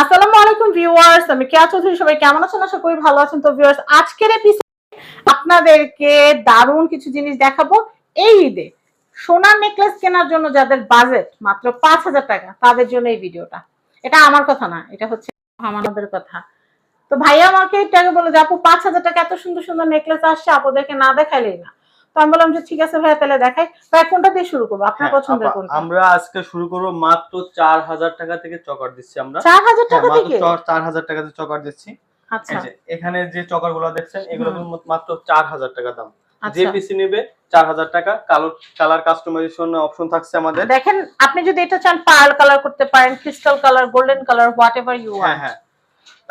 আসসালামু আলাইকুম ভিউয়ার্স, আমি কেয়া চৌধুরী। সবাই কেমন আছেন? আশা করি ভালো আছেন। তো ভিউয়ার্স, আজকের এপিসোডে আপনাদেরকে দারুণ কিছু জিনিস দেখাবো। এই ঈদে সোনার নেকলেস কেনার জন্য যাদের বাজেট মাত্র ৫,০০০ টাকা, তাদের জন্য এই ভিডিওটা। এটা আমার কথা না, এটা হচ্ছে আমাদের কথা। তো ভাইয়া আমাকে একটু আগে বলে যে আপু ৫,০০০ টাকা এত সুন্দর সুন্দর নেকলেস আসছে, আপুদেরকে না দেখাইলেই না। তো আমি বললাম যে ঠিক আছে ভাইয়া, তাহলে দেখাই। ভাই কোনটা দিয়ে শুরু করবো? আপনার পছন্দের কোনটা? আমরা আজকে শুরু করব মাত্র ৪,০০০ টাকা থেকে চকার দিচ্ছি আমরা। ৪,০০০ টাকা থেকে? মাত্র ৪,০০০ টাকা থেকে চকার দিচ্ছি। আচ্ছা, এই যে এখানে যে চকারগুলো দেখছেন এগুলো মাত্র ৪,০০০ টাকা দাম। যে আচ্ছা। পিসি নেবে ৪,০০০ টাকা। কালার কাস্টমাইজেশন অপশন থাকছে আমাদের। দেখেন, আপনি যদি এটা চান পার্ল কালার করতে পারেন, crystal colour, golden colour, whatever you want. হ্যাঁ।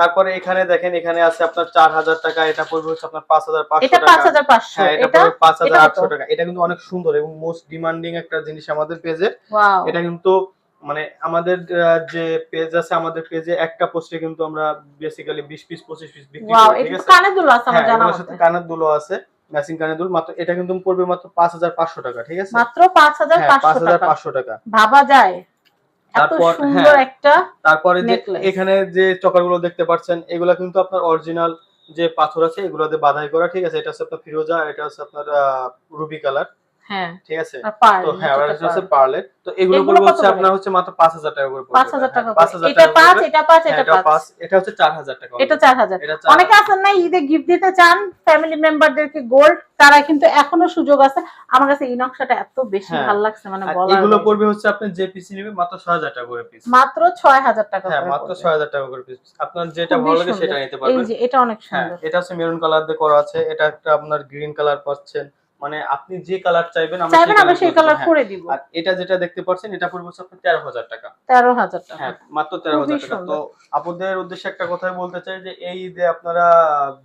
তারপরে এখানে দেখেন, এখানে আছে আপনার ৪,০০০ টাকা, এটা পড়বে হচ্ছে আপনার ৫,৫০০ এটা টাকা। ৫,৫০০। হ্যাঁ, এটা পড়বে ৫,৮০০ টাকা। এটা কিন্তু অনেক সুন্দর এবং মোস্ট ডিমান্ডিং একটা জিনিস আমাদের পেজে। ওয়াও। এটা কিন্তু মানে আমাদের যে পেজ আছে, আমাদের পেজে একটা পোস্টে কিন্তু আমরা বেসিক্যালি ২০ পিস ২৫ পিস বিক্রি ওয়াও, করি। ঠিক এটা আছে? কানের দুল আছে আমার জানা এগুলোর মতে। সাথে কানের দুলও আছে, ম্যাচিং কানের দুল। মাত্র এটা কিন্তু পড়বে মাত্র ৫,৫০০ টাকা। ঠিক আছে? মাত্র ৫,৫০০ টাকা। ৫,৫০০ টাকা। ভাবা যায় এত তারপর সুন্দর একটা তারপরে যে নেকলেস। এখানে যে চকারগুলো দেখতে পাচ্ছেন, এগুলা কিন্তু আপনার অরিজিনাল যে পাথর আছে এগুলো দিয়ে বাধাই করা। ঠিক আছে? এটা হচ্ছে আপনার ফিরোজা, এটা হচ্ছে আপনার রুবি কালার। হ্যাঁ, ঠিক আছে? আর পার্ল, তো হ্যাঁ, এটা এটা হচ্ছে পার্লের। তো এগুলো এগুলো পড়বে কত হচ্ছে করে? আপনার হচ্ছে মাত্র ৫,০০০ টাকা করে পড়বে। ৫,০০০ টাকা করে। ৫,০০০ এটা টাকা ৫, পড়বে। এটা ৫, এটা এটা ৫। ৫, এটা হচ্ছে ৪,০০০ টাকা। এটা ৪,০০০। এটা ৪,০০০। অনেকে আছেন না ঈদে গিফট দিতে চান ফ্যামিলি মেম্বারদেরকে গোল্ড, তারা কিন্তু এখনো সুযোগ আছে। আমার কাছে এই নকশাটা এত বেশি ভালো লাগছে, মানে বলার এগুলো বাইরে। পড়বে হচ্ছে আপনি যে পিস নেবে মাত্র ৬,০০০ টাকা করে পিস। মাত্র ৬,০০০ টাকা হ্যাঁ, করে মাত্র পড়বে। ৬,০০০ টাকা করে পিস। আপনার যেটা খুবই ভালো লাগে সুন্দর। সেটা নিতে এই পারবেন। যে এটা অনেক হ্যাঁ, সুন্দর। এটা হচ্ছে মেরুন কালার দিয়ে করা আছে। এটা একটা আপনার গ্রিন কালার পাচ্ছেন। মানে আপনি যে কালার চাইবেন আমরা সেই কালার হ্যাঁ। করে দিব। আর এটা যেটা দেখতে পাচ্ছেন এটা পড়বে হচ্ছে আপনার ১৩,০০০ টাকা। ১৩,০০০ টাকা। হ্যাঁ, মাত্র খুবই ১৩,০০০ টাকা। তো সুন্দর। আপনাদের উদ্দেশ্যে একটা কথাই বলতে চাই যে এই ঈদে আপনারা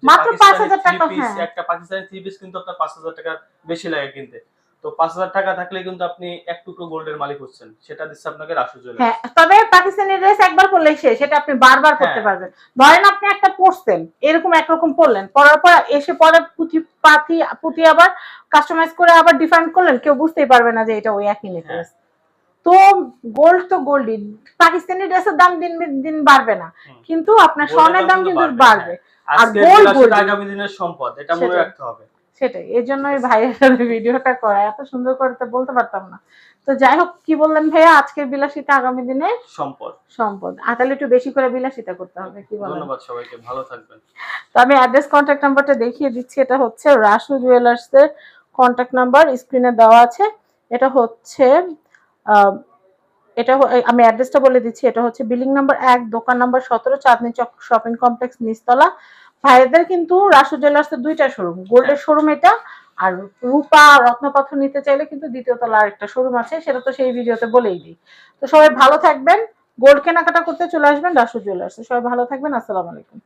যে মাত্র পাকিস্তানি ৫,০০০ থ্রি টাকা। পিস, হ্যাঁ, একটা পাকিস্তানি থ্রি পিস কিন্তু আপনার ৫,০০০ টাকার বেশি লাগে কিনতে। তো ৫,০০০ টাকা থাকলে কিন্তু আপনি এক টুকরো গোল্ডের মালিক হচ্ছেন। সেটা দিচ্ছে আপনাকে রাসু জুয়েলার্স। হ্যাঁ, তবে পাকিস্তানি ড্রেস একবার পরলেই শেষ, সেটা আপনি বারবার পরতে হ্যাঁ, পারবেন। ধরেন আপনি একটা পরছেন, এরকম একরকম পরলেন, পরার পর এসে পরে পুঁতি আবার কাস্টমাইজ করে আবার ডিফারেন্ট করলেন, কেউ বুঝতেই পারবে না যে এটা ওই একই হ্যাঁ। নেকলেস। তো গোল্ড তো গোল্ডই। পাকিস্তানি ড্রেসের দাম দিন দিন বাড়বে না, কিন্তু আপনার স্বর্ণের দাম কিন্তু বাড়বে। আর আজকের গোল্ড জেলাসুদ গোল্ড আগামী দিনের সম্পদ, এটা মনে রাখতে হবে। সেটাই, এই জন্যই ভাইয়ের সাথে ভিডিওটা করা। এত সুন্দর করে তো বলতে পারতাম না। তো যাই হোক, কি বললেন ভাইয়া, আজকের বিলাসিতা আগামী দিনে সম্পদ। সম্পদ। তাহলে একটু বেশি করে বিলাসিতা করতে হবে, কি বলেন? ধন্যবাদ সবাইকে, ভালো থাকবেন। তো আমি অ্যাড্রেস কন্ট্যাক্ট নাম্বারটা দেখিয়ে দিচ্ছি। এটা হচ্ছে রাসু জুয়েলার্স এর কন্ট্যাক্ট নাম্বার, স্ক্রিনে দেওয়া আছে। এটা হচ্ছে এটা আমি অ্যাড্রেসটা বলে দিচ্ছি। এটা হচ্ছে বিল্ডিং নাম্বার ১, দোকান নাম্বার ১৭, চাঁদনী চক শপিং কমপ্লেক্স, নিচতলা। ভাইদের কিন্তু রাসু জুয়েলার্সের ২টা শোরুম, গোল্ডের শোরুম এটা, আর রূপা রত্নপাথর নিতে চাইলে কিন্তু দ্বিতীয় তলা আরেকটা শোরুম আছে, সেটা তো সেই ভিডিওতে বলেই দিই। তো সবাই ভালো থাকবেন, গোল্ড কেনাকাটা করতে চলে আসবেন রাসু জুয়েলার্স। সবাই ভালো থাকবেন, আসসালামু আলাইকুম।